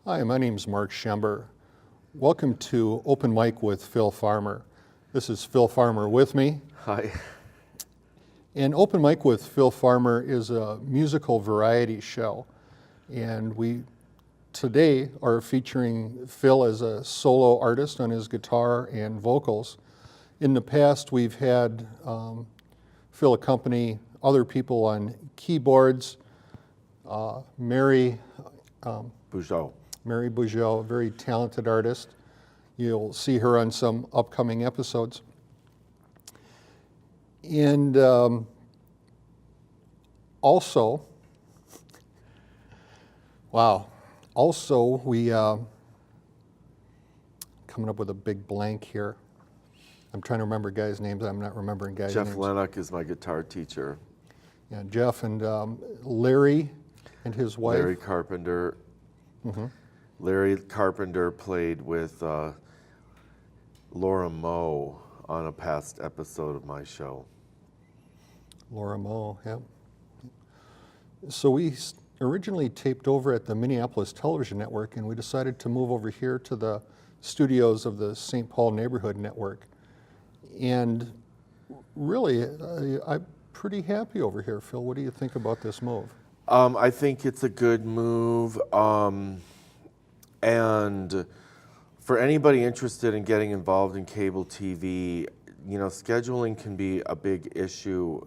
Hi, my name's Mark Schember. Welcome to Open Mic with Phil Farmer. This is Phil Farmer with me. Hi. And Open Mic with Phil Farmer is a musical variety show. And we today are featuring Phil as a solo artist on his guitar and vocals. In the past, we've had Phil accompany other people on keyboards. Mary Bujold. Mary Bujold, a very talented artist. You'll see her on some upcoming episodes. And also we, coming up with a big blank here. I'm trying to remember guys' names. I'm not remembering guys' names. Jeff Lenoch is my guitar teacher. Yeah, Jeff and Larry and his wife. Larry Carpenter. Mm-hmm. Larry Carpenter played with Laura Moe on a past episode of my show. Laura Moe, yeah. So we originally taped over at the Minneapolis Television Network, and we decided to move over here to the studios of the St. Paul Neighborhood Network. And really, I'm pretty happy over here. Phil, what do you think about this move? I think it's a good move. And for anybody interested in getting involved in cable TV, you know, scheduling can be a big issue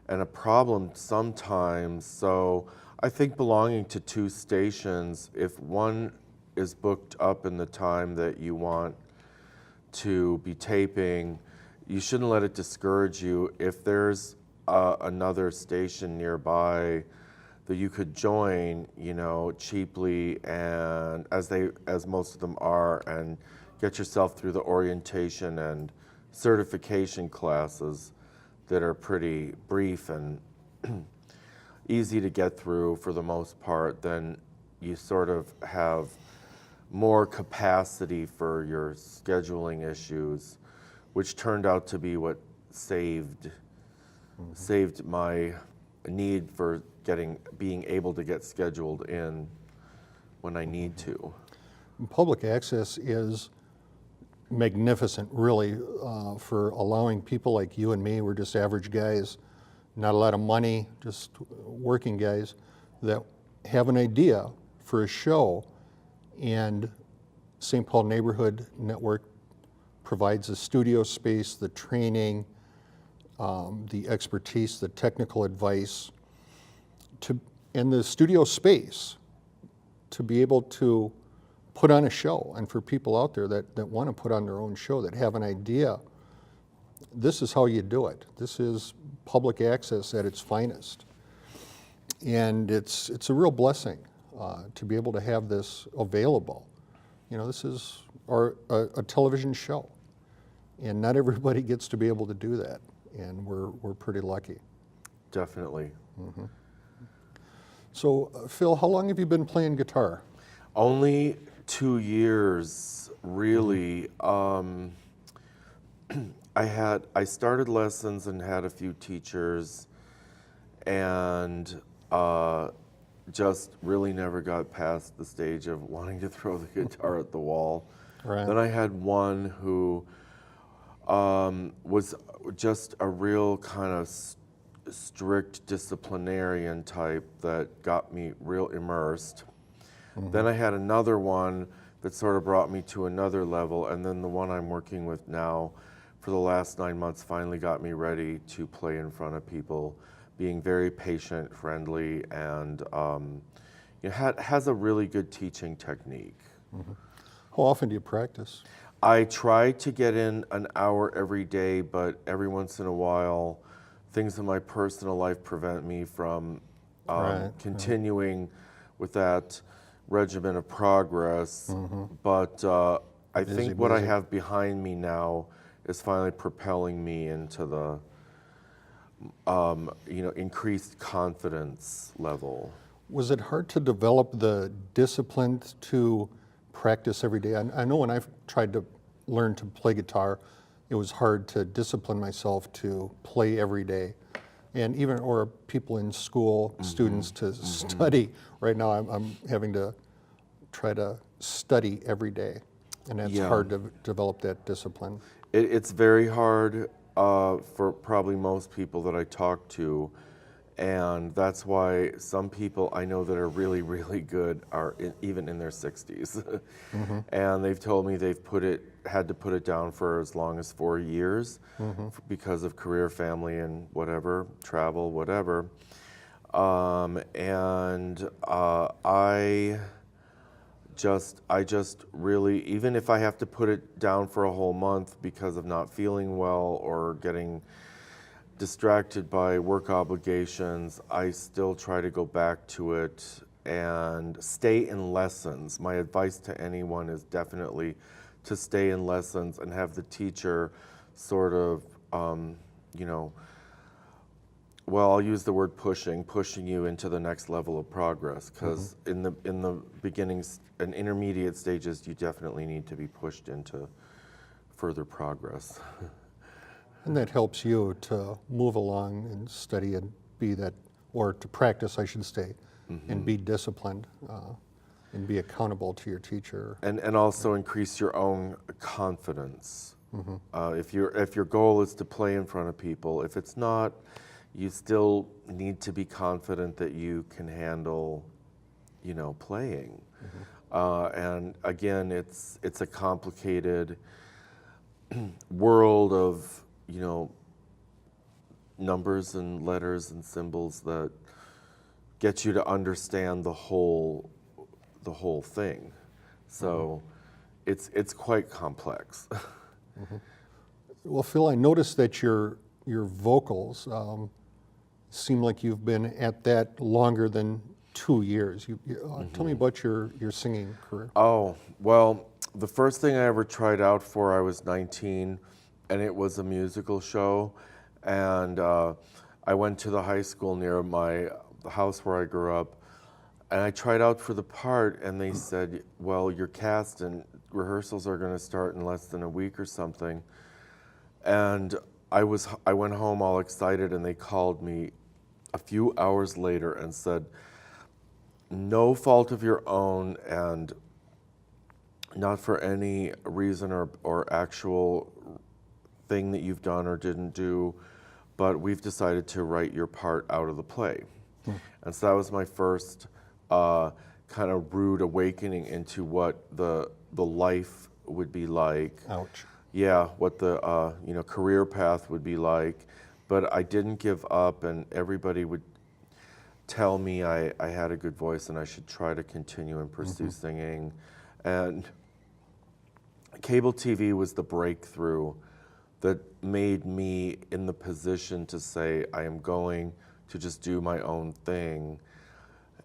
and a problem sometimes. So I think belonging to two stations, if one is booked up in the time that you want to be taping, you shouldn't let it discourage you. If there's another station nearby that you could join, you know, cheaply, and as most of them are, and get yourself through the orientation and certification classes that are pretty brief and easy to get through for the most part, then you sort of have more capacity for your scheduling issues, which turned out to be what saved my need for being able to get scheduled in when I need to. Public access is magnificent, really, for allowing people like you and me, we're just average guys, not a lot of money, just working guys, that have an idea for a show, and St. Paul Neighborhood Network provides the studio space, the training, the expertise, the technical advice, and the studio space to be able to put on a show. And for people out there that want to put on their own show, that have an idea, this is how you do it. This is public access at its finest. And it's a real blessing to be able to have this available. You know, this is a television show, and not everybody gets to be able to do that, and we're pretty lucky. Definitely. Mm-hmm. So, Phil, how long have you been playing guitar? Only 2 years, really. I started lessons and had a few teachers, and just really never got past the stage of wanting to throw the guitar at the wall. Right. Then I had one who was just a real kind of strict disciplinarian type that got me real immersed. Mm-hmm. Then I had another one that sort of brought me to another level, and then the one I'm working with now for the last 9 months finally got me ready to play in front of people, being very patient, friendly, and has a really good teaching technique. Mm-hmm. How often do you practice? I try to get in an hour every day, but every once in a while, things in my personal life prevent me from continuing with that regimen of progress. Mm-hmm. But I think what I have behind me now is finally propelling me into the increased confidence level. Was it hard to develop the discipline to practice every day? I know when I tried to learn to play guitar, it was hard to discipline myself to play every day. And even, or people in school, mm-hmm. students to mm-hmm. study. Right now I'm having to try to study every day, and that's Yeah. hard to develop that discipline. It's very hard for probably most people that I talk to, and that's why some people I know that are really, really good are even in their 60s. And they've told me they've had to put it down for as long as 4 years because of career, family, and whatever, travel, whatever. I just really, even if I have to put it down for a whole month because of not feeling well or getting distracted by work obligations, I still try to go back to it and stay in lessons. My advice to anyone is definitely to stay in lessons and have the teacher sort of, you know, well, I'll use the word pushing you into the next level of progress, because in the beginnings and intermediate stages, you definitely need to be pushed into further progress. And that helps you to move along and study and be that, or to practice, I should say, and be disciplined and be accountable to your teacher. And also increase your own confidence. If your goal is to play in front of people, if it's not, you still need to be confident that you can handle, you know, playing. And again, it's a complicated world of, you know, numbers and letters and symbols that get you to understand the whole thing. So it's quite complex. Well, Phil, I noticed that your vocals seem like you've been at that longer than 2 years. Tell me about your singing career. Oh, well, the first thing I ever tried out for, I was 19, and it was a musical show. And I went to the high school near the house where I grew up, and I tried out for the part, and they said, well, you're cast and rehearsals are going to start in less than a week or something. And I went home all excited, and they called me a few hours later and said, no fault of your own, and not for any reason or actual thing that you've done or didn't do, but we've decided to write your part out of the play. And so that was my first kind of rude awakening into what the life would be like. Ouch. Yeah, what the you know, career path would be like. But I didn't give up, and everybody would tell me I had a good voice and I should try to continue and pursue singing. And cable TV was the breakthrough that made me in the position to say I am going to just do my own thing.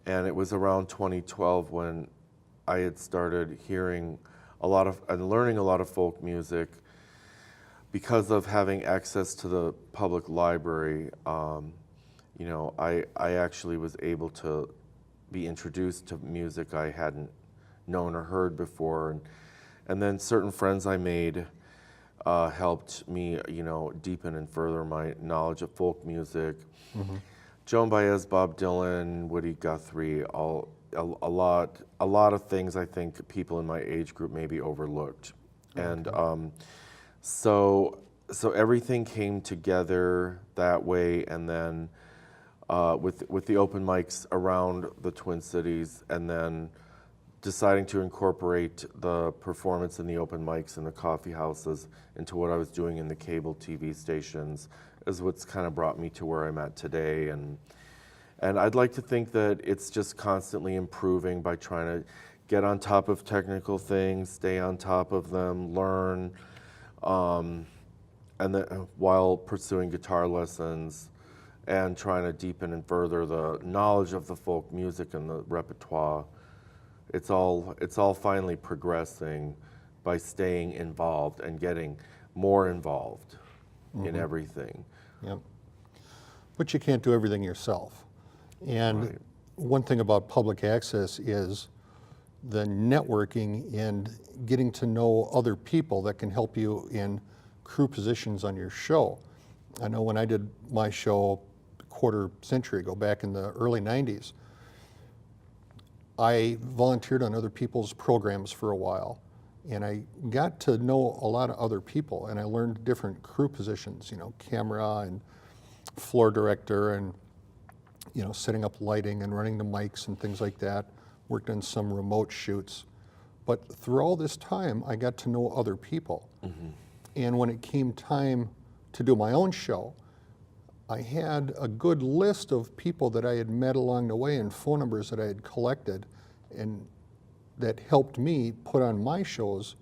And it was around 2012 when I had started hearing a lot of and learning a lot of folk music because of having access to the public library. You know, I actually was able to be introduced to music I hadn't known or heard before, and then certain friends I made helped me, you know, deepen and further my knowledge of folk music. Joan Baez, Bob Dylan, Woody Guthrie, a lot of things I think people in my age group maybe overlooked. And so everything came together that way, and then with the open mics around the Twin Cities, and then deciding to incorporate the performance in the open mics in the coffee houses into what I was doing in the cable TV stations is what's kind of brought me to where I'm at today. And I'd like to think that it's just constantly improving by trying to get on top of technical things, stay on top of them, learn, and then while pursuing guitar lessons and trying to deepen and further the knowledge of the folk music and the repertoire. It's all finally progressing by staying involved and getting more involved in everything. Yep. But you can't do everything yourself. And one thing about public access is the networking and getting to know other people that can help you in crew positions on your show. I know when I did my show a quarter century ago, back in the early 90s, I volunteered on other people's programs for a while, and I got to know a lot of other people, and I learned different crew positions, camera and floor director, and setting up lighting and running the mics and things like that. Worked on some remote shoots. But through all this time, I got to know other people. Mm-hmm. And when it came time to do my own show, I had a good list of people that I had met along the way and phone numbers that I had collected, and that helped me put on my shows,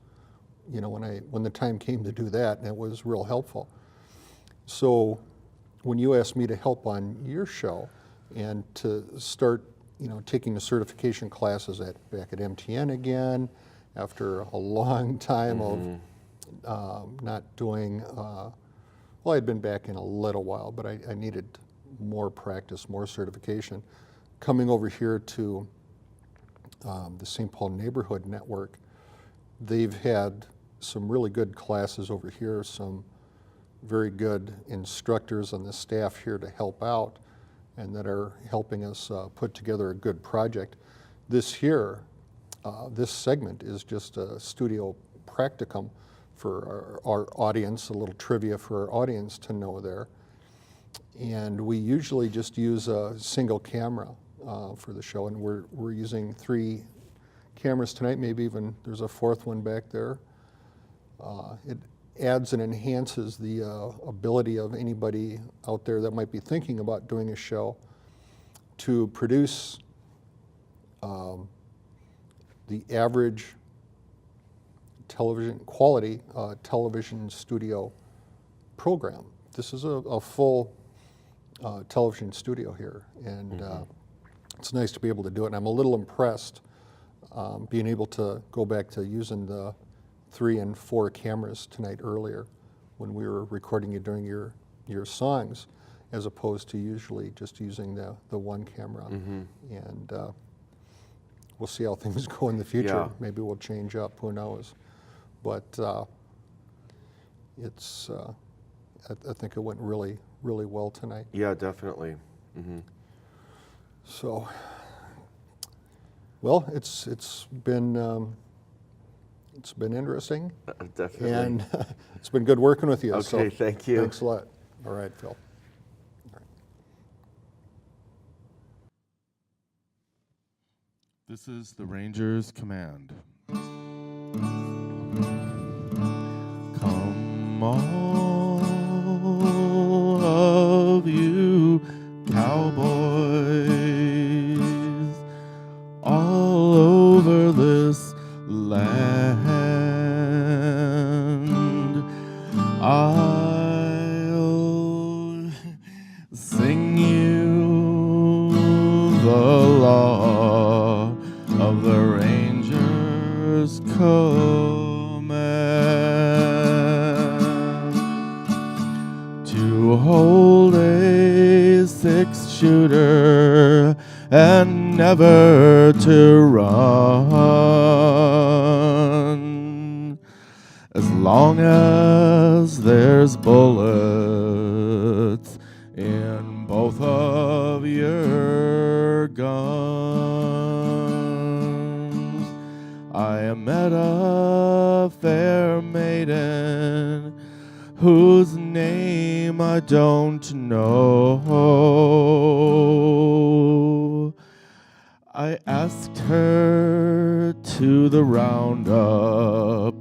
when the time came to do that, and it was real helpful. So when you asked me to help on your show and to start, taking the certification classes back at MTN again, after a long time of not doing, well, I'd been back in a little while, but I needed more practice, more certification. Coming over here to the St. Paul Neighborhood Network, they've had some really good classes over here, some very good instructors on the staff here to help out, and that are helping us put together a good project. This segment is just a studio practicum for our audience, a little trivia for our audience to know there. And we usually just use a single camera for the show, and we're using 3 cameras tonight, maybe even there's a 4th one back there. It adds and enhances the ability of anybody out there that might be thinking about doing a show to produce the average quality television studio program. This is a full television studio here, and it's nice to be able to do it. And I'm a little impressed being able to go back to using the 3 and 4 cameras tonight earlier when we were recording you during your songs, as opposed to usually just using the 1 camera. And we'll see how things go in the future. Yeah. Maybe we'll change up, who knows. But it's I think it went really, really well tonight. Yeah, definitely. So, well, it's been interesting. Definitely. And it's been good working with you. Okay, so thank you. Thanks a lot. All right, Phil. All right. This is the Rangers Command. Come all of you cowboys all over this land. I'll sing you the law of the Rangers command to hold a 6-shooter and never to run. As long as there's bullets in both of your guns. I met a fair maiden whose name I don't know. I asked her to the roundup,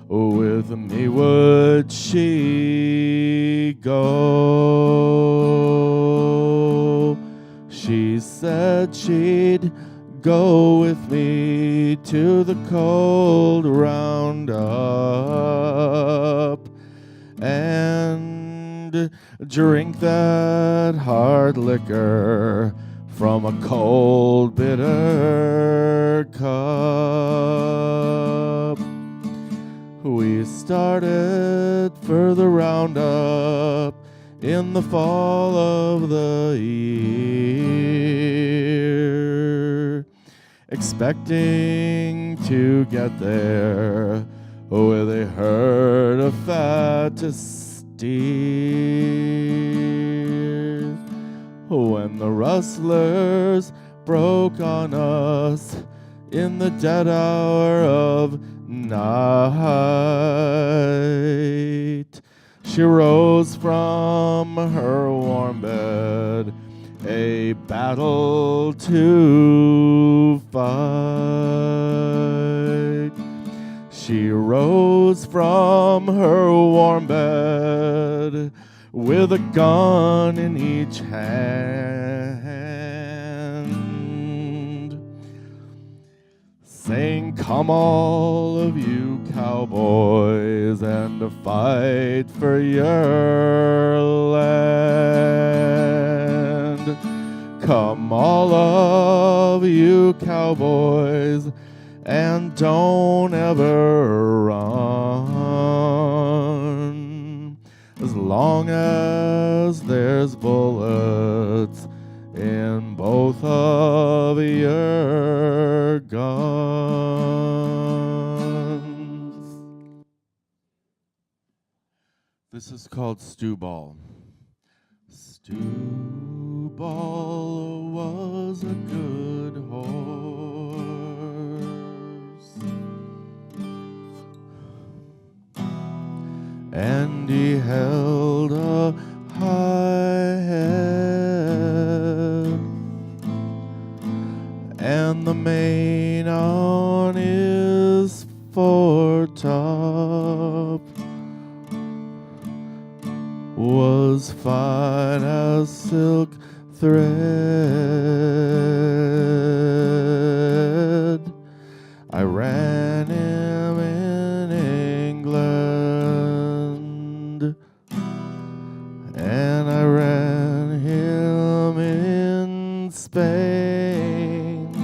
with me would she go? She said she'd go with me to the cold roundup and drink that hard liquor from a cold, bitter cup. We started for the roundup in the fall of the year, expecting to get there with a herd of fat steer. When the rustlers broke on us in the dead hour of night. She rose from her warm bed, a battle to fight. She rose from her warm bed with a gun in each hand, saying, "Come all of you cowboys and fight for your land. Come all of you cowboys and don't ever run. As long as there's bullets in both of your guns." This is called Stew Ball. Stew Ball was a good horse, and he held a high head, and the mane on his foretop was fine as silk thread. I ran him in England, and I ran him in Spain,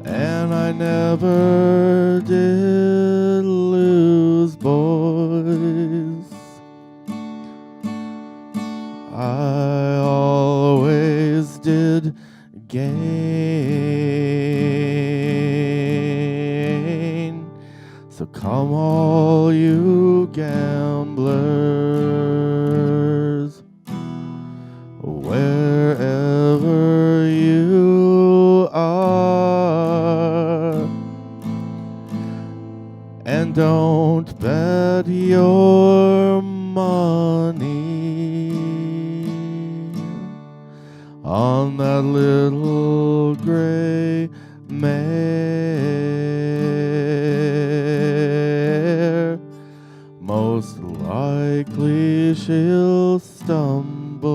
and I never did lose, boys. I always did gain. So come all you gamblers, wherever you are, and don't bet your money on that little gray mare. Most likely she'll stumble.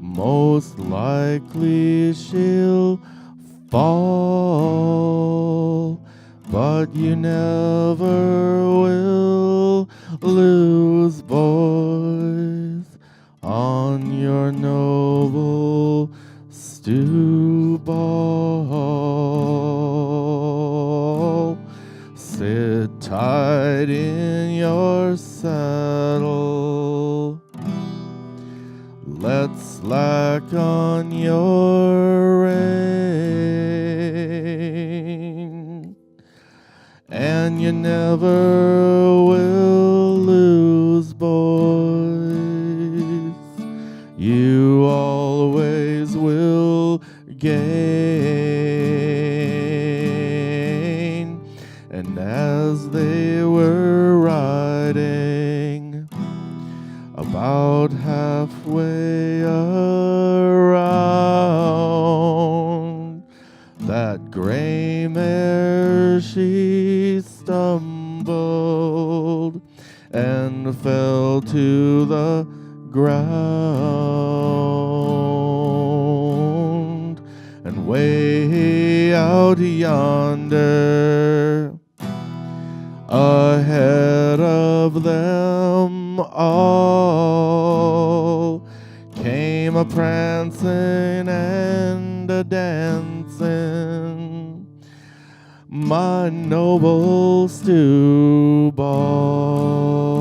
Most likely she'll fall. But you never will lose, boys, on your noble stew ball. Sit tight in your saddle. Let slack on your rein, and you never will lose, boys. You always will gain. And as they were riding about halfway around, that gray mare she stumbled and fell to the ground. And way out yonder, ahead of them all, came a prancing and a dancing, my noble stew ball.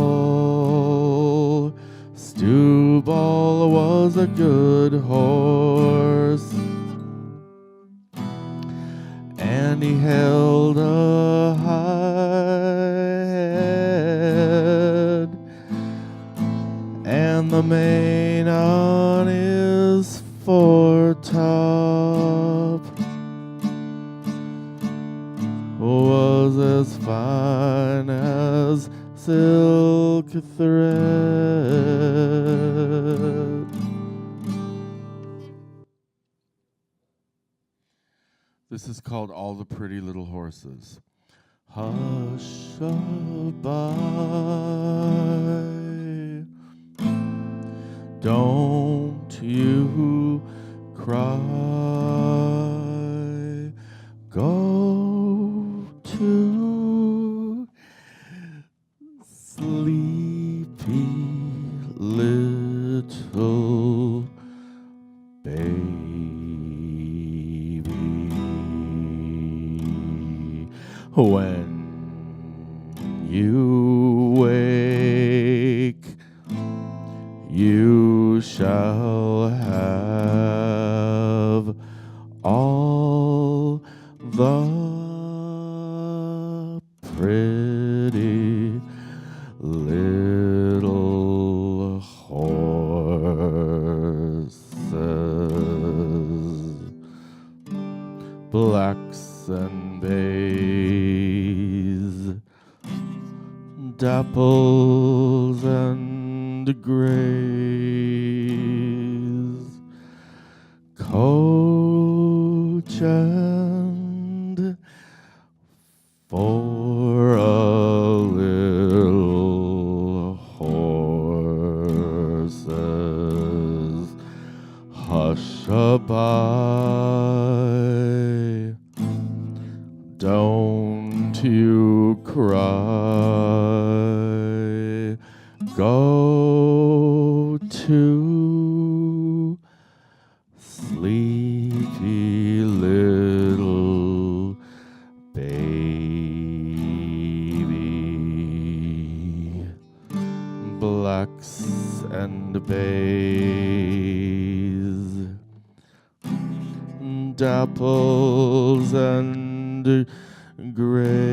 Stew Ball was a good horse, and he held a high head, and the main on his foretop was as fine as silk thread. This is called All the Pretty Little Horses. Hush-a-bye, don't you cry, go to sleepy little baby. When you wake, you shall have all the pretty little horses, blacks and bays, dapples and grays, coach and for a little horses, hush-a-bye, don't you cry, go to sleepy little baby. Blacks and bays, dapples and grays,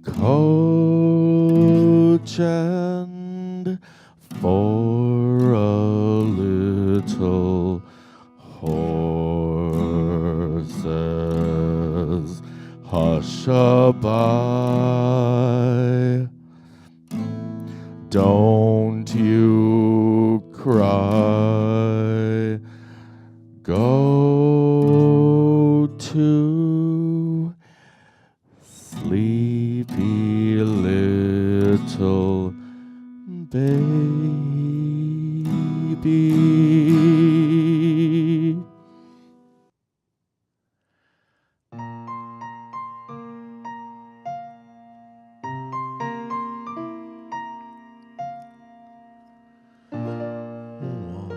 coach and for a little horses, hush-a-bye, don't you cry, go to sleepy little baby.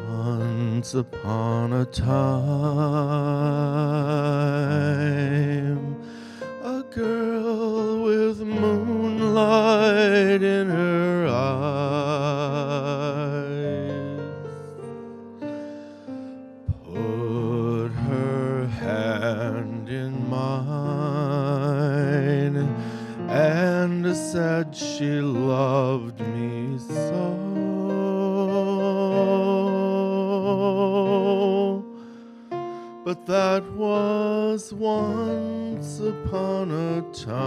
Once upon a time, a girl with moonlight in her eyes put her hand in mine and said she loved me so. But that was once upon a time,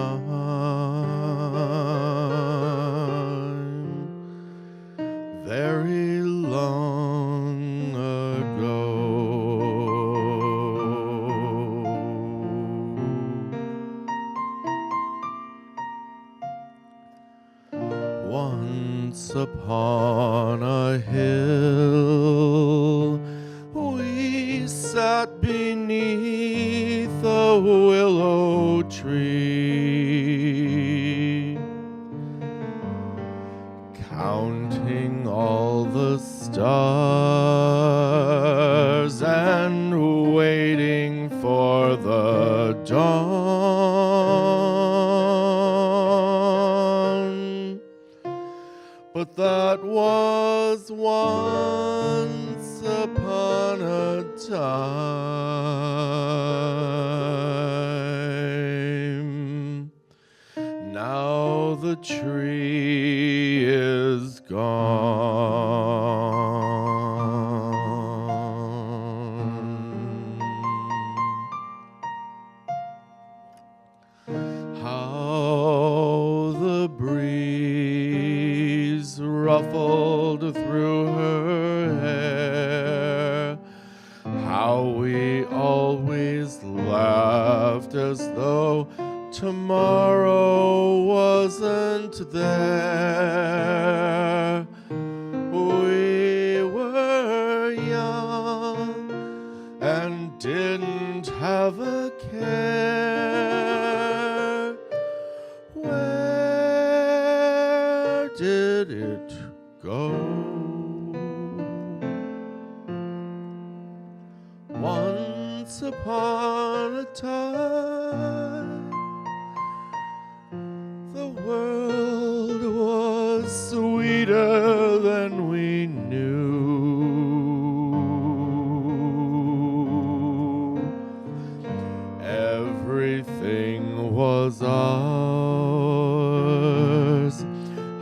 very long ago. Once upon a hill, we sat beneath a willow tree, counting all the stars and waiting for the dawn. But that was once upon a time. Now the tree ruffled through her hair. How we always laughed as though tomorrow wasn't there. We were young and didn't have a care. Where did it go? Once upon a time, the world was sweeter than we knew. Everything was ours.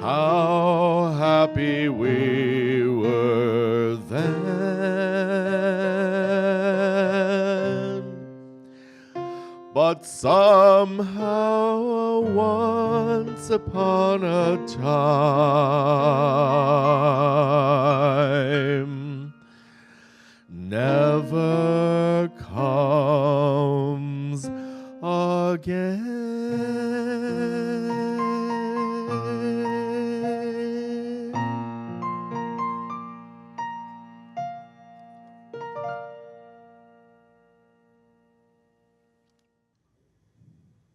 How happy we were then. But somehow, once upon a time, never comes again.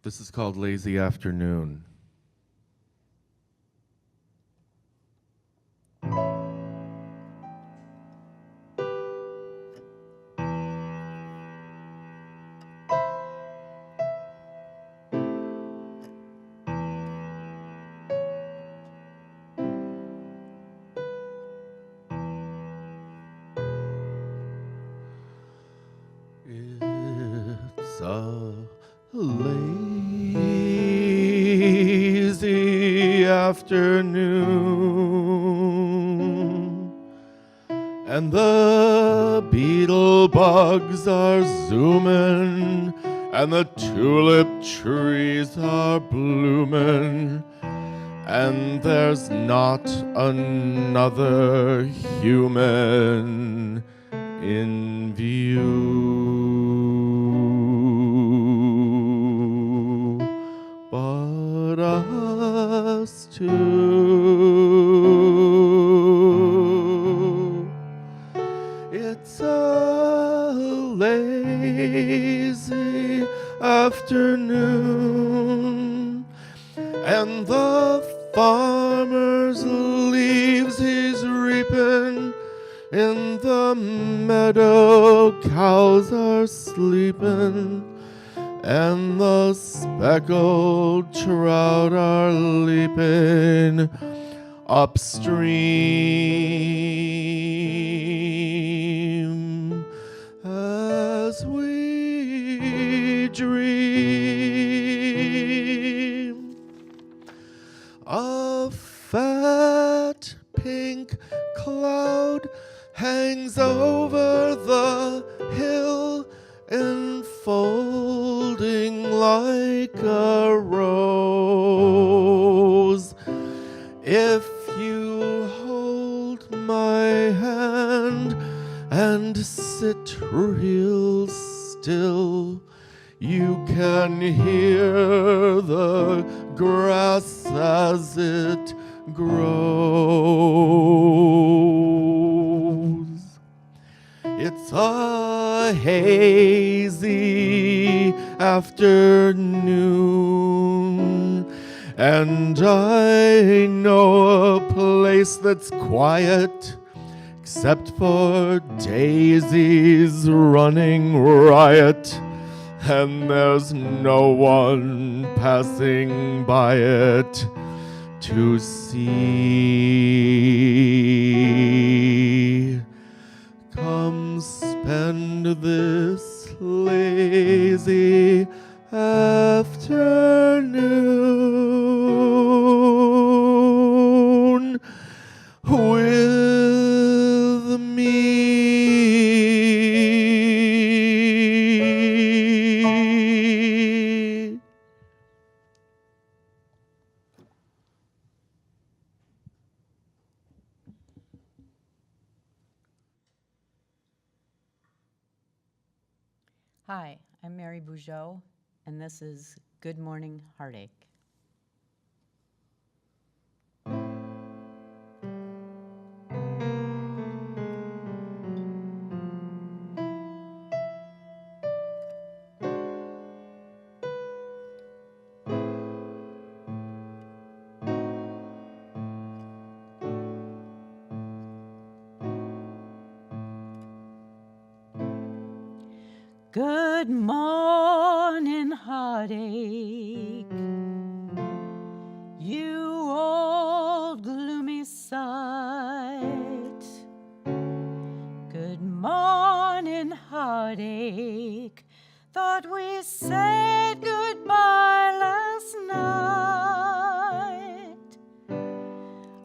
This is called Lazy Afternoon. It's a lazy afternoon, and the beetle bugs are zooming, and the tulip trees are blooming, and there's not another human in view but us two. It's a lazy afternoon, and the farmer's leaves he's reaping. In the meadow, cows are sleeping, and the speckled trout are leaping upstream as we dream. A fat pink cloud hangs over the hill, enfolding like a rose. If you hold my hand and sit real still, you can hear the grass as it grows. It's a hazy afternoon, and I know a place that's quiet, except for daisies running riot, and there's no one passing by it to see. Come spend this lazy afternoon with me. Hi, I'm Mary Bujold, and this is Good Morning Heartache. Good morning, heartache, you old gloomy sight. Good morning, heartache, thought we said goodbye last night.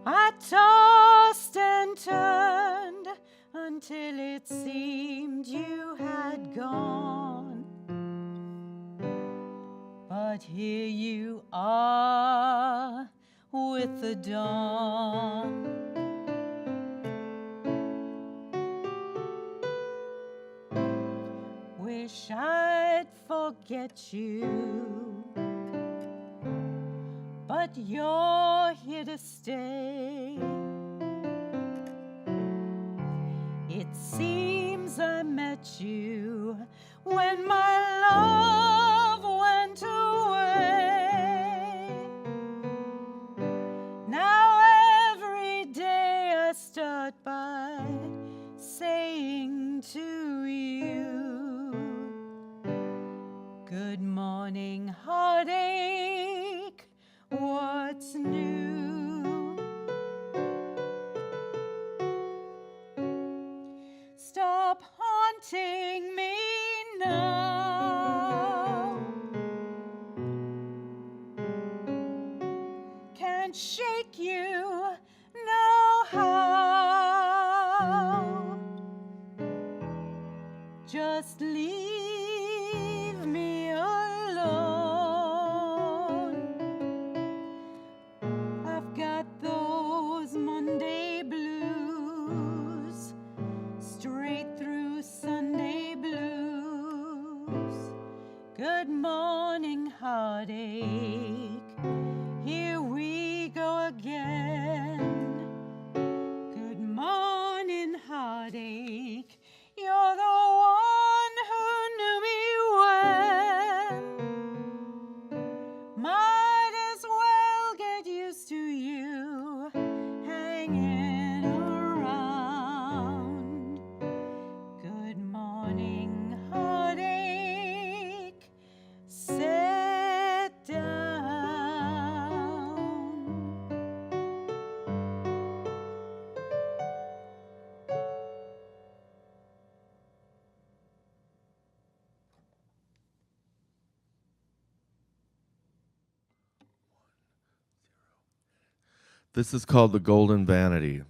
I tossed and turned until it seemed you had gone. But here you are with the dawn. Wish I'd forget you, but you're here to stay. It seems I met you when my love went away. Now every day I start by saying to you, good morning, heartache, what's new? Stop haunting me now. Can't shake you, no how. Just leave me alone. I've got those Monday blues, straight through Sunday blues. Good morning, heartache, here we go again. Good morning, heartache, you're the one who knew me when. Might as well get used to you hanging around. Good morning, heartache, sit down. This is called the Golden Vanity.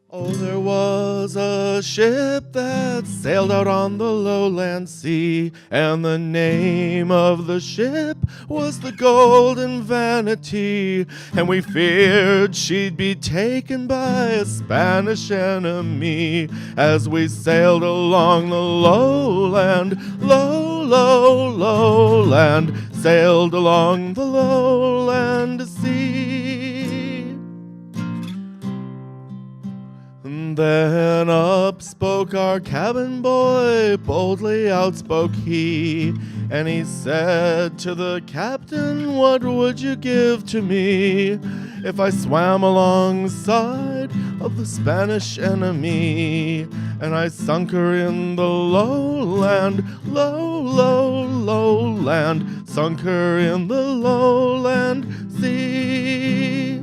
Oh, there was a ship that sailed out on the lowland sea, and the name of the ship was the Golden Vanity, and we feared she'd be taken by a Spanish enemy as we sailed along the lowland, lowland, sailed along the lowland sea. Then up spoke our cabin boy, boldly outspoke he, and he said to the captain, what would you give to me if I swam alongside of the Spanish enemy, and I sunk her in the lowland, lowland, sunk her in the lowland sea?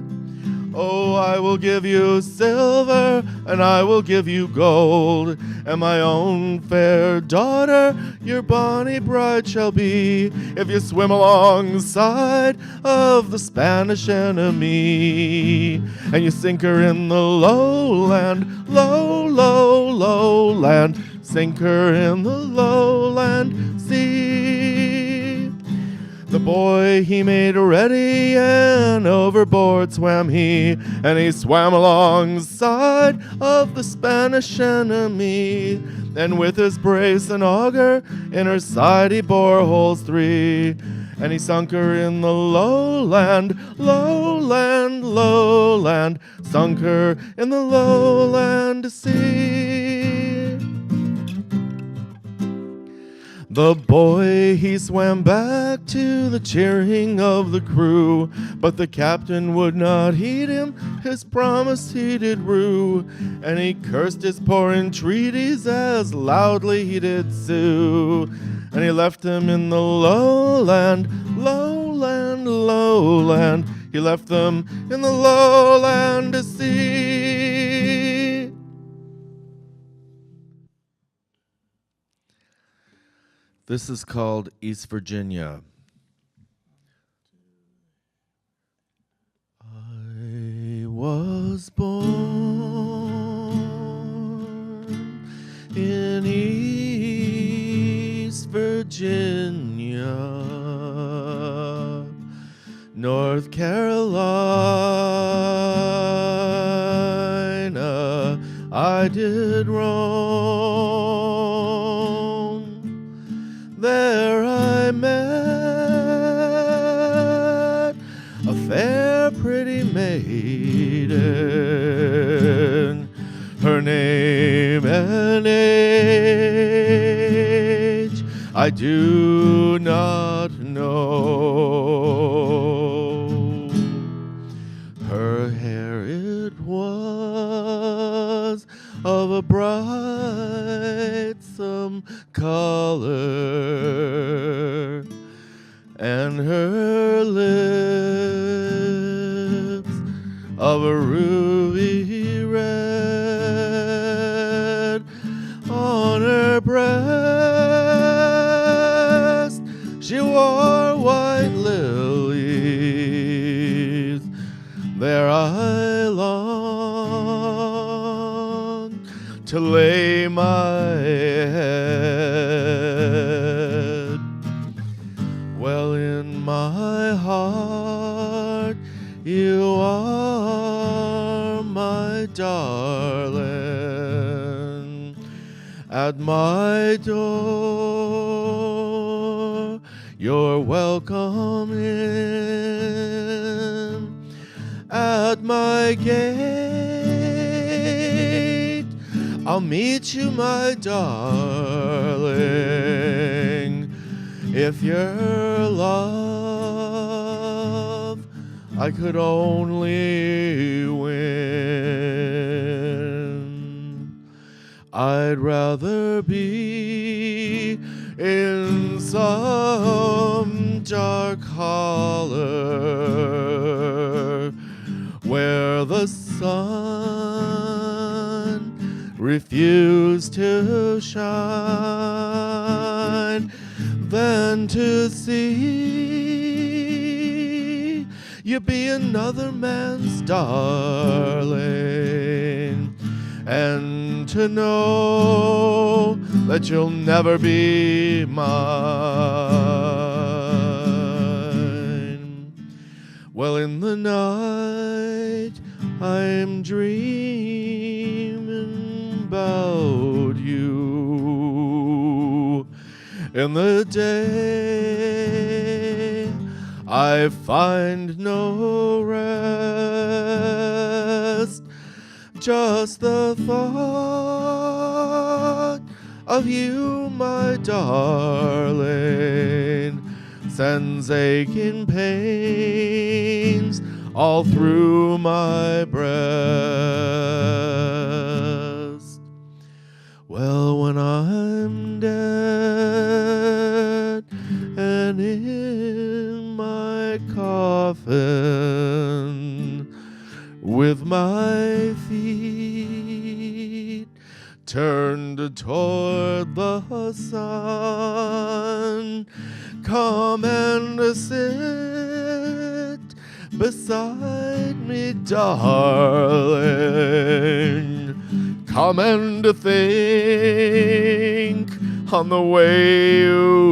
Oh, I will give you silver, and I will give you gold, and my own fair daughter, your bonny bride shall be, if you swim alongside of the Spanish enemy, and you sink her in the lowland, lowland, sink her in the lowland sea. The boy, he made ready, and overboard swam he, and he swam alongside of the Spanish enemy. And with his brace and auger in her side he bore holes 3, and he sunk her in the lowland, lowland, lowland, sunk her in the lowland sea. The boy, he swam back to the cheering of the crew, but the captain would not heed him, his promise he did rue, and he cursed his poor entreaties as loudly he did sue, and he left him in the lowland, lowland, lowland, he left them in the lowland to sea. This is called East Virginia. I was born in East Virginia, North Carolina, I did roam. There I met a fair, pretty maiden. Her name and age I do not know. Her hair it was of a brightsome color, and her lips of a ruby red. On her breast she wore white lilies. There I long to lay my head. Well, in my heart you are my darling. At my door you're welcome in. At my gate I'll meet you, my darling. If your love I could only win, I'd rather be in some dark holler where the sun refused to shine, than to see you be another man's darling, and to know that you'll never be mine. Well, in the night I'm dreaming about you. In the day I find no rest, just the thought of you, my darling, sends aching pains all through my breast. Well, when I'm dead and in my coffin, with my feet turned toward the sun, come and sit beside me, darling. Come and think on the way you